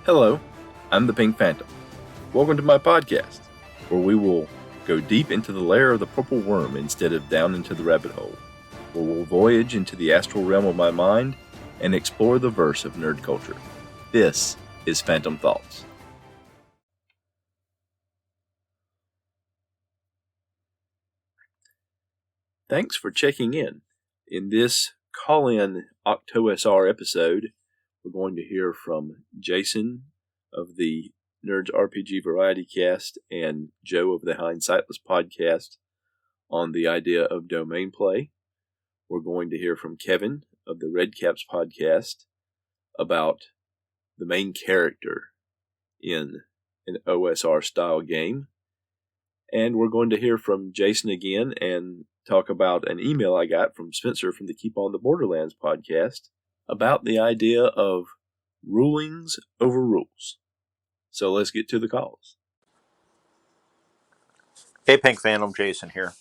Hello, I'm the Pink Phantom. Welcome to my podcast, where we will go deep into the lair of the purple worm instead of down into the rabbit hole, where we'll voyage into the astral realm of my mind and explore the verse of nerd culture. This is Phantom Thoughts. Thanks for checking in. In this call-in OctOSR episode, we're going to hear from Jason of the Nerds RPG Variety Cast and Joe of the Hindsightless Podcast on the idea of domain play. We're going to hear from Kevin of the Red Caps Podcast about the main character in an OSR style game. And we're going to hear from Jason again and talk about an email I got from Spencer from the Keep on the Borderlands podcast about the idea of rulings over rules. So let's get to the calls. Hey, Pink Phantom, Jason here.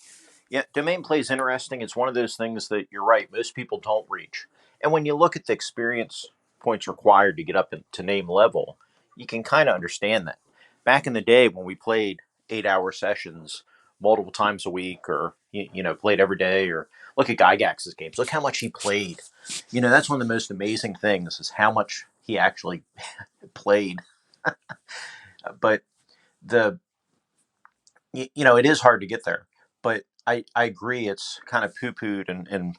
Yeah, domain play is interesting. It's one of those things that you're right, most people don't reach. And when you look at the experience points required to get up to name level, you can kind of understand that. Back in the day when we played 8-hour sessions multiple times a week, or played every day, or look at Gygax's games. Look how much he played. That's one of the most amazing things is how much he actually played. But it is hard to get there. But I agree, it's kind of poo-pooed and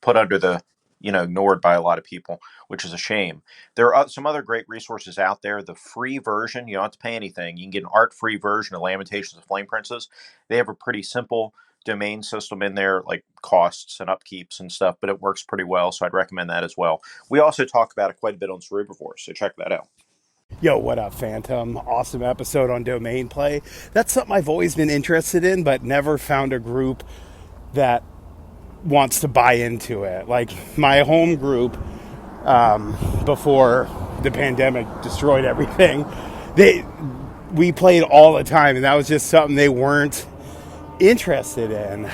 put under the, ignored by a lot of people, which is a shame. There are some other great resources out there. The free version, you don't have to pay anything. You can get an art-free version of Lamentations of Flame Princess. They have a pretty simple domain system in there, like costs and upkeeps and stuff, but it works pretty well, so I'd recommend that as well. We also talk about it quite a bit on Cerebrivore, so check that out. Yo, what up, Phantom? Awesome episode on domain play. That's something I've always been interested in, but never found a group that wants to buy into it. Like my home group, before the pandemic destroyed everything, we played all the time, and that was just something they weren't interested in.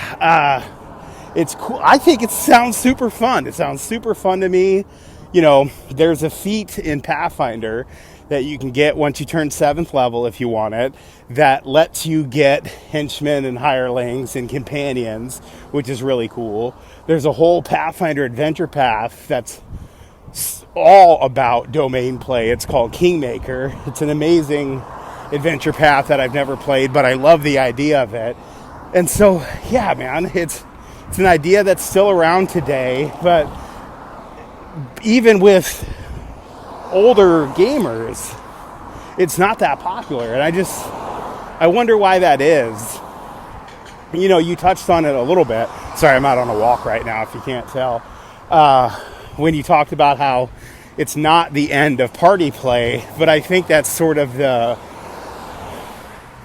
It's cool. I think it sounds super fun. It sounds super fun to me. There's a feat in Pathfinder that you can get once you turn 7th level if you want it, that lets you get henchmen and hirelings and companions, which is really cool. There's a whole Pathfinder adventure path that's all about domain play. It's called Kingmaker. It's an amazing adventure path that I've never played, but I love the idea of it. And so, yeah, man, it's an idea that's still around today, but even with older gamers, it's not that popular. And I wonder why that is. You touched on it a little bit. Sorry, I'm out on a walk right now, if you can't tell. When you talked about how it's not the end of party play, but I think that's sort of the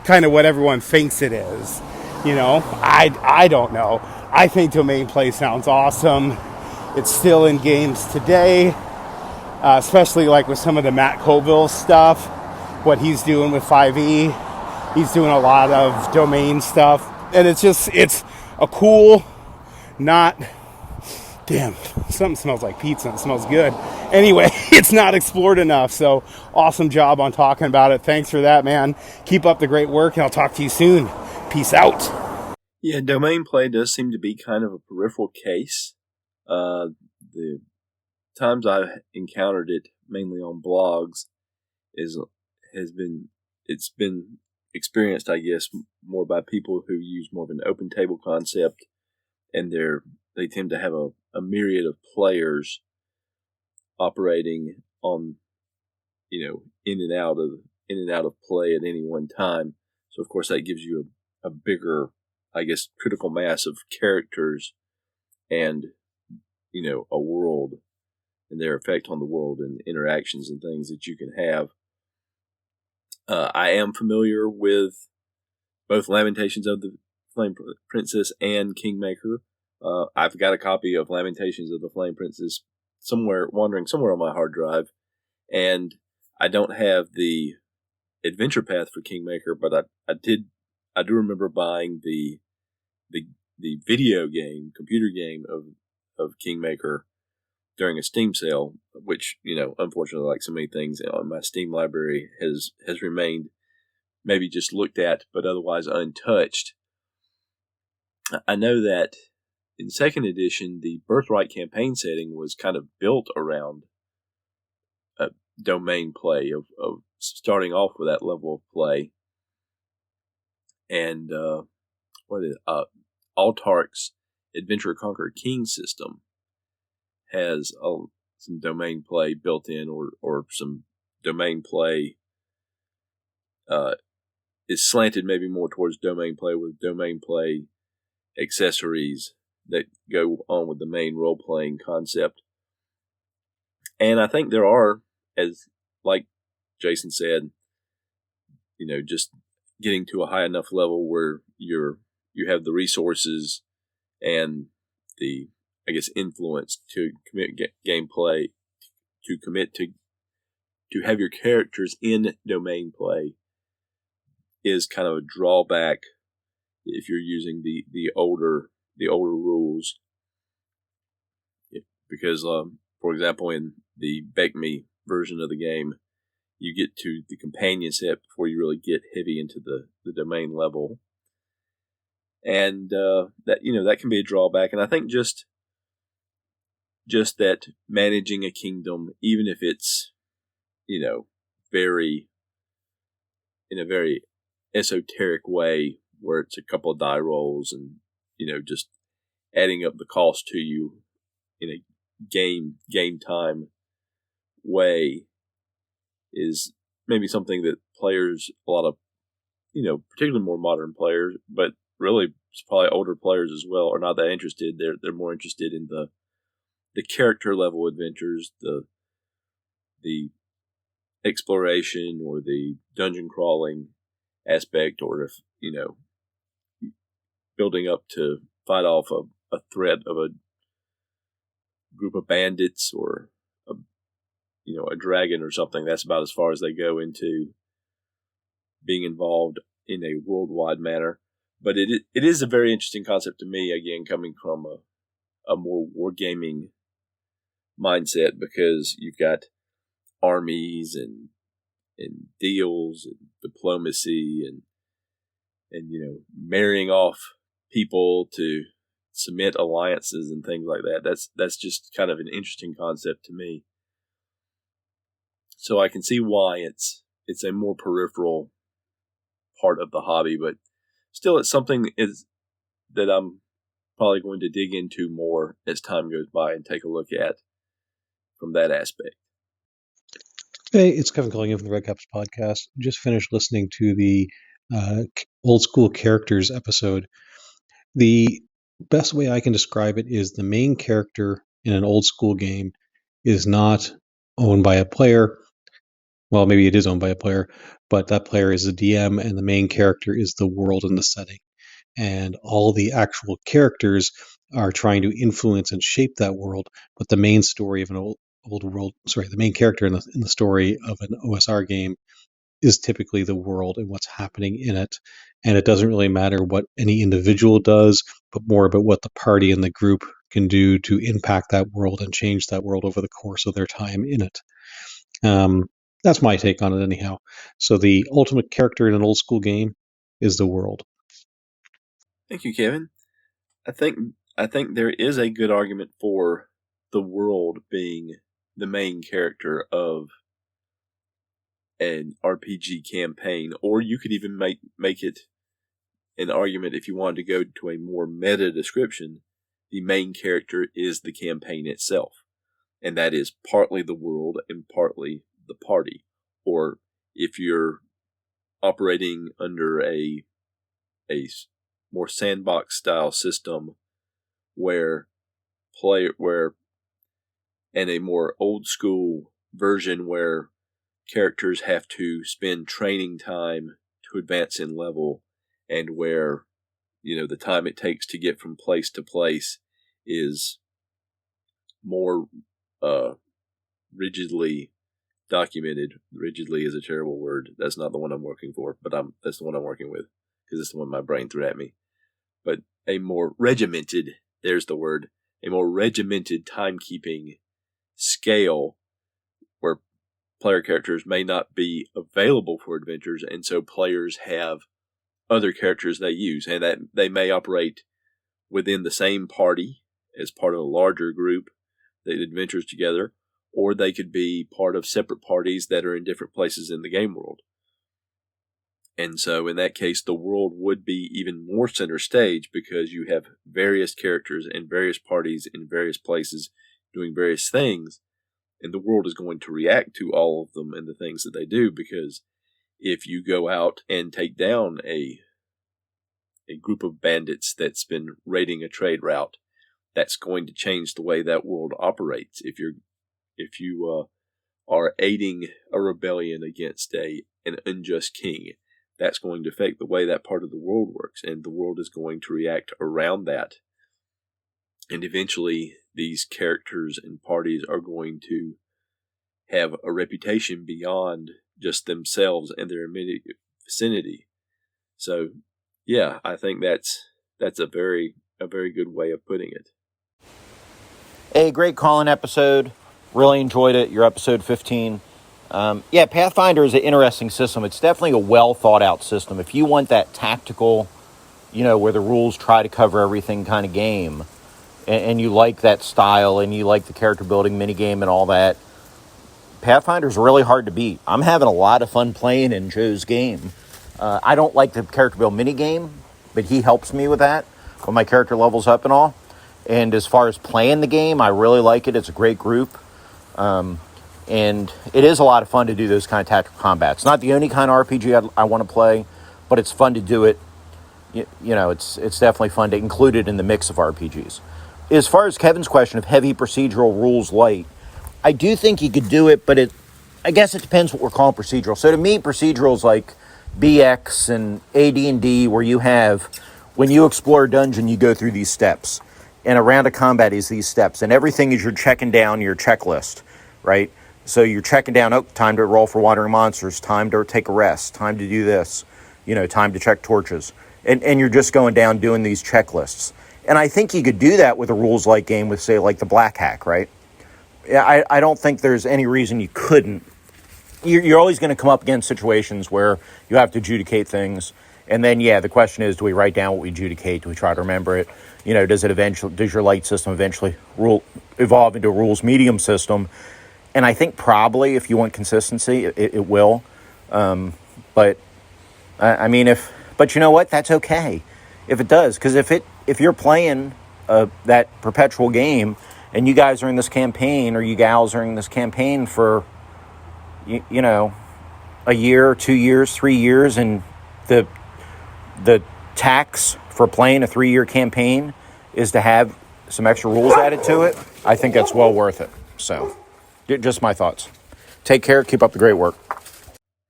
kind of what everyone thinks it is. I don't know. I think domain play sounds awesome. It's still in games today, especially like with some of the Matt Colville stuff, what he's doing with 5e. He's doing a lot of domain stuff, and it's a cool, damn, something smells like pizza and it smells good. Anyway, it's not explored enough, so awesome job on talking about it. Thanks for that, man. Keep up the great work, and I'll talk to you soon. Peace out. Yeah, domain play does seem to be kind of a peripheral case. The times I've encountered it, mainly on blogs, it's been experienced, I guess, more by people who use more of an open table concept, and they tend to have a myriad of players operating on, in and out of play at any one time. So of course that gives you a bigger, I guess, critical mass of characters and a world and their effect on the world and interactions and things that you can have. I am familiar with both Lamentations of the Flame Princess and Kingmaker. I've got a copy of Lamentations of the Flame Princess wandering somewhere on my hard drive, and I don't have the adventure path for Kingmaker, but I do remember buying the video game, computer game of Kingmaker during a Steam sale, which, unfortunately, like so many things on my Steam library, has remained maybe just looked at, but otherwise untouched. I know that in second edition, the Birthright campaign setting was kind of built around domain play of starting off with that level of play. And Altark's Adventure Conquer King system has some domain play built in, or some domain play is slanted maybe more towards domain play, with domain play accessories that go on with the main role-playing concept. And I think there are, as like Jason said, just getting to a high enough level where you have the resources and the, I guess, influence to commit gameplay, to commit to have your characters in domain play, is kind of a drawback if you're using the older rules. Because, for example, in the Bake Me version of the game, you get to the companion set before you really get heavy into the domain level. And that can be a drawback. And I think just that managing a kingdom, even if it's, very, in a very esoteric way, where it's a couple of die rolls and, just adding up the cost to you in a game time way, is maybe something that players, a lot of, particularly more modern players, but really probably older players as well, are not that interested. They're more interested in the character level adventures, the exploration or the dungeon crawling aspect, or if, building up to fight off a threat of a group of bandits or a dragon or something. That's about as far as they go into being involved in a worldwide manner. But it is a very interesting concept to me, again, coming from a more wargaming mindset, because you've got armies and deals and diplomacy and marrying off people to cement alliances and things like that. That's just kind of an interesting concept to me. So I can see why it's a more peripheral part of the hobby, but still, it's something that I'm probably going to dig into more as time goes by and take a look at from that aspect. Hey, it's Kevin calling in from the Red Caps podcast. Just finished listening to the old school characters episode. The best way I can describe it is the main character in an old school game is not owned by a player. Well, maybe it is owned by a player, but that player is a DM, and the main character is the world and the setting. And all the actual characters are trying to influence and shape that world, but the main story of an the main character in the story of an OSR game is typically the world and what's happening in it. And it doesn't really matter what any individual does, but more about what the party and the group can do to impact that world and change that world over the course of their time in it. That's my take on it anyhow. So the ultimate character in an old school game is the world. Thank you, Kevin. I think there is a good argument for the world being the main character of an RPG campaign, or you could even make it an argument, if you wanted to go to a more meta description, the main character is the campaign itself, and that is partly the world and partly the party. Or if you're operating under a more sandbox style system, where and a more old school version where characters have to spend training time to advance in level, and where the time it takes to get from place to place is more rigidly documented. Rigidly is a terrible word. That's not the one I'm working for, but that's the one I'm working with, because it's the one my brain threw at me. But a more regimented, there's the word, a more regimented timekeeping scale where player characters may not be available for adventures, and so players have other characters they use, and that they may operate within the same party as part of a larger group that adventures together, or they could be part of separate parties that are in different places in the game world. And so in that case, the world would be even more center stage because you have various characters and various parties in various places doing various things, and the world is going to react to all of them and the things that they do, because if you go out and take down a group of bandits that's been raiding a trade route, that's going to change the way that world operates. If you are aiding a rebellion against an unjust king, that's going to affect the way that part of the world works, and the world is going to react around that. And eventually, these characters and parties are going to have a reputation beyond just themselves and their immediate vicinity. So, yeah, I think that's a very good way of putting it. Hey, great call-in episode. Really enjoyed it. Your episode 15. Yeah, Pathfinder is an interesting system. It's definitely a well-thought-out system. If you want that tactical, where the rules try to cover everything kind of game, and you like that style, and you like the character building minigame and all that, Pathfinder's really hard to beat. I'm having a lot of fun playing in Joe's game. I don't like the character build minigame, but he helps me with that when my character levels up and all. And as far as playing the game, I really like it. It's a great group. And it is a lot of fun to do those kind of tactical combats. Not the only kind of RPG I want to play, but it's fun to do it. It's definitely fun to include it in the mix of RPGs. As far as Kevin's question of heavy procedural rules light, I do think you could do it, but I guess it depends what we're calling procedural. So to me, procedural is like BX and AD&D, where you have, when you explore a dungeon, you go through these steps. And a round of combat is these steps. And everything is you're checking down your checklist, right? So you're checking down, time to roll for wandering monsters, time to take a rest, time to do this, time to check torches. And you're just going down doing these checklists. And I think you could do that with a rules-like game with, say, like the Black Hack, right? I don't think there's any reason you couldn't. You're always going to come up against situations where you have to adjudicate things. And then, the question is, do we write down what we adjudicate? Do we try to remember it? Does your light system eventually evolve into a rules medium system? And I think probably, if you want consistency, it will. But you know what? That's okay if it does, because if you're playing that perpetual game, and you guys are in this campaign, or you gals are in this campaign for a year, 2 years, 3 years, and the tax for playing a 3-year campaign is to have some extra rules added to it, I think that's well worth it. So, just my thoughts. Take care. Keep up the great work.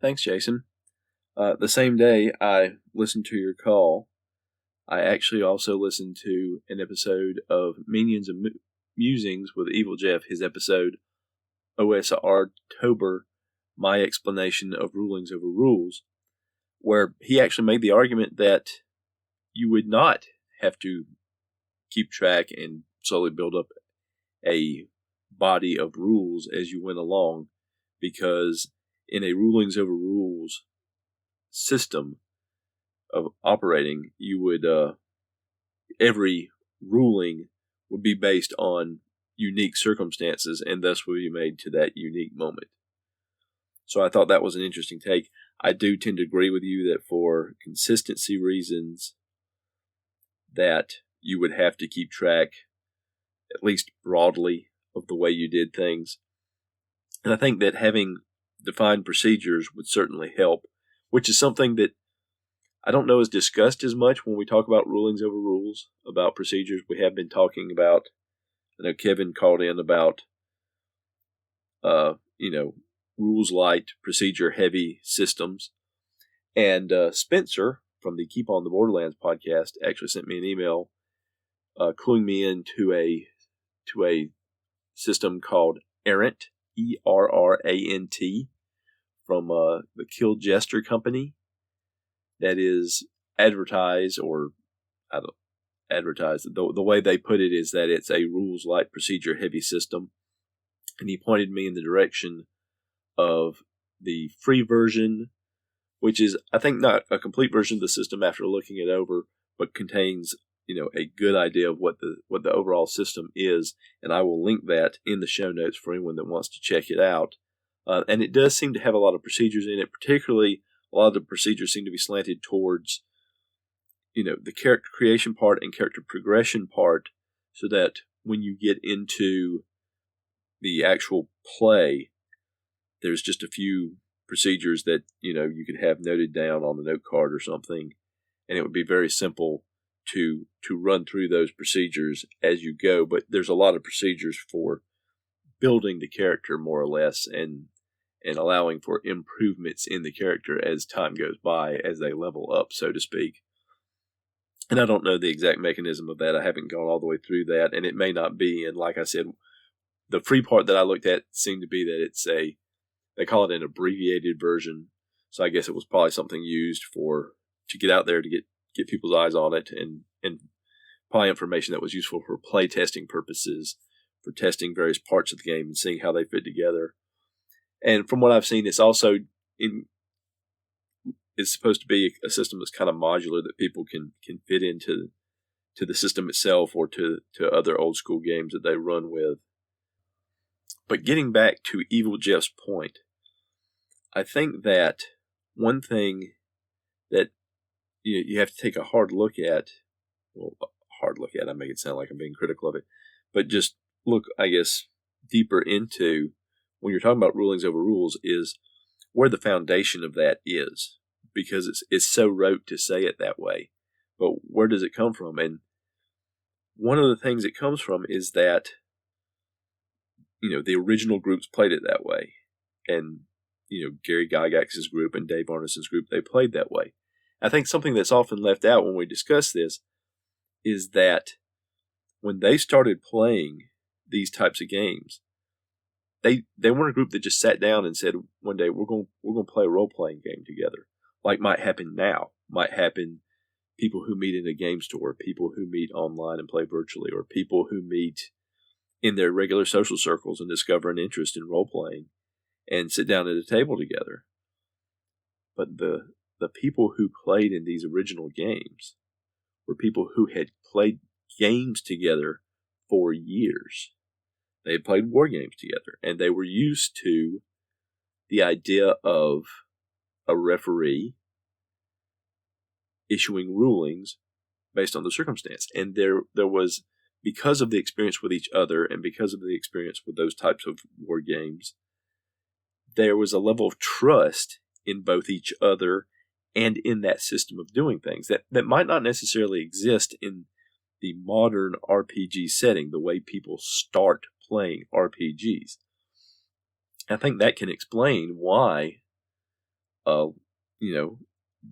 Thanks, Jason. The same day I listened to your call, I actually also listened to an episode of Minions and Musings with Evil Jeff, his episode OctOSR, My Explanation of Rulings Over Rules, where he actually made the argument that you would not have to keep track and slowly build up a body of rules as you went along, because in a rulings over rules system of operating, you would every ruling would be based on unique circumstances and thus would be made to that unique moment. So I thought that was an interesting take. I do tend to agree with you that for consistency reasons that you would have to keep track, at least broadly, of the way you did things. And I think that having defined procedures would certainly help, which is something that I don't know is discussed as much when we talk about rulings over rules, about procedures. We have been talking about, I know Kevin called in about, rules light, procedure heavy systems. And Spencer from the Keep on the Borderlands podcast actually sent me an email cluing me into a system called Errant, Errant, from the Kill Jester company, that is advertised, or I don't advertise. The way they put it is that it's a rules light, procedure heavy system. and he pointed me in the direction of the free version, which is, I think, not a complete version of the system after looking it over, but contains, a good idea of what the overall system is. And I will link that in the show notes for anyone that wants to check it out. And it does seem to have a lot of procedures in it. Particularly, a lot of the procedures seem to be slanted towards, the character creation part and character progression part, so that when you get into the actual play, there's just a few procedures that, you could have noted down on the note card or something, and it would be very simple to run through those procedures as you go. But there's a lot of procedures for building the character, more or less, and allowing for improvements in the character as time goes by, as they level up, so to speak. And I don't know the exact mechanism of that. I haven't gone all the way through that, and it may not be. And like I said, the free part that I looked at seemed to be that they call it an abbreviated version. So I guess it was probably something used to get out there to get people's eyes on it, and probably information that was useful for play testing purposes, for testing various parts of the game and seeing how they fit together. And from what I've seen, it's also it's supposed to be a system that's kind of modular, that people can fit into the system itself or to other old school games that they run with. But getting back to Evil Jeff's point, I think that one thing that you have to take a hard look at, I make it sound like I'm being critical of it, but just look, I guess, deeper into when you're talking about rulings over rules, is where the foundation of that is. Because it's so rote to say it that way. But where does it come from? And one of the things it comes from is that, the original groups played it that way. And, Gary Gygax's group and Dave Arneson's group, they played that way. I think something that's often left out when we discuss this is that when they started playing these types of games, they weren't a group that just sat down and said one day, we're going to play a role-playing game together. Like might happen now, might happen people who meet in a game store, people who meet online and play virtually, or people who meet in their regular social circles and discover an interest in role-playing and sit down at a table together. But the people who played in these original games were people who had played games together for years. They had played war games together, and they were used to the idea of a referee issuing rulings based on the circumstance. And there was, because of the experience with each other and because of the experience with those types of war games, there was a level of trust in both each other and in that system of doing things that might not necessarily exist in the modern RPG setting, the way people start playing RPGs. I think that can explain why,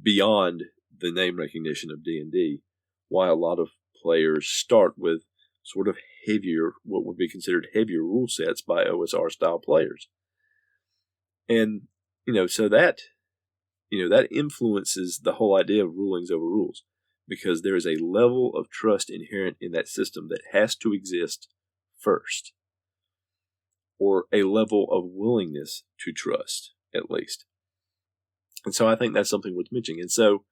beyond the name recognition of D&D, why a lot of players start with sort of heavier, what would be considered heavier rule sets by OSR style players. And, so that influences the whole idea of rulings over rules, because there is a level of trust inherent in that system that has to exist first, or a level of willingness to trust, at least. And so I think that's something worth mentioning. And so,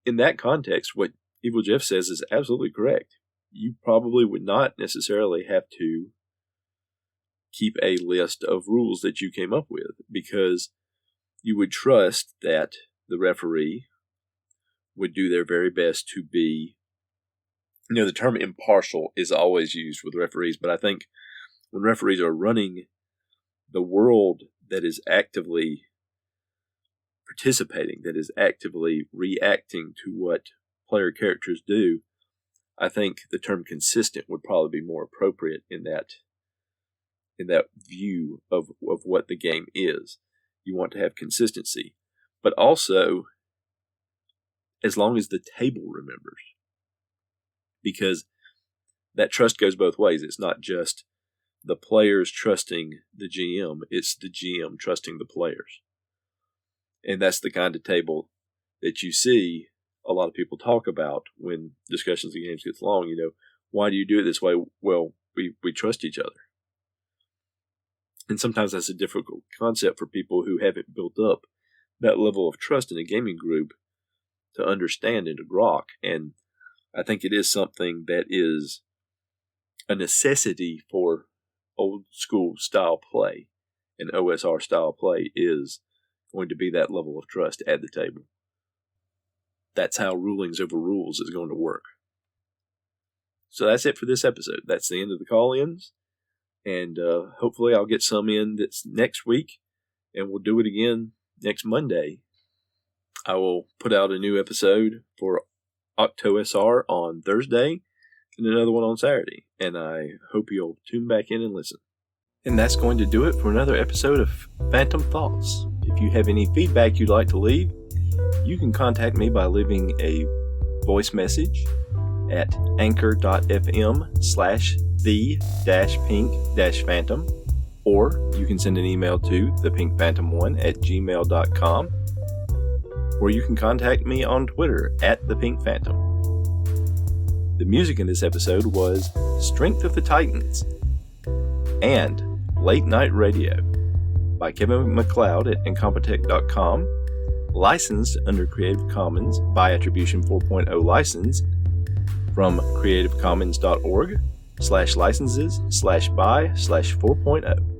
in that context, what Evil Jeff says is absolutely correct. You probably would not necessarily have to keep a list of rules that you came up with, because you would trust that the referee would do their very best to be, the term impartial is always used with referees, but I think when referees are running the world that is actively participating, that is actively reacting to what player characters do, I think the term consistent would probably be more appropriate in that view of what the game is. You want to have consistency, but also as long as the table remembers, because that trust goes both ways. It's not just the players trusting the GM, it's the GM trusting the players. And that's the kind of table that you see a lot of people talk about when discussions of games gets long. Why do you do it this way? Well, we trust each other. And sometimes that's a difficult concept for people who haven't built up that level of trust in a gaming group to understand and to grok. And I think it is something that is a necessity for old school style play. And OSR style play is going to be that level of trust at the table. That's how rulings over rules is going to work. So that's it for this episode. That's the end of the call-ins. And hopefully I'll get some in this next week. And we'll do it again next Monday. I will put out a new episode for OctOSR on Thursday and another one on Saturday. And I hope you'll tune back in and listen. And that's going to do it for another episode of Phantom Thoughts. If you have any feedback you'd like to leave, you can contact me by leaving a voice message at anchor.fm/the-pink-phantom, or you can send an email to thepinkphantom1@gmail.com, or you can contact me on Twitter @thepinkphantom. The music in this episode was Strength of the Titans and Late Night Radio by Kevin MacLeod at Incompetech.com, licensed under Creative Commons by Attribution 4.0 license from creativecommons.org/licenses/by/4.0.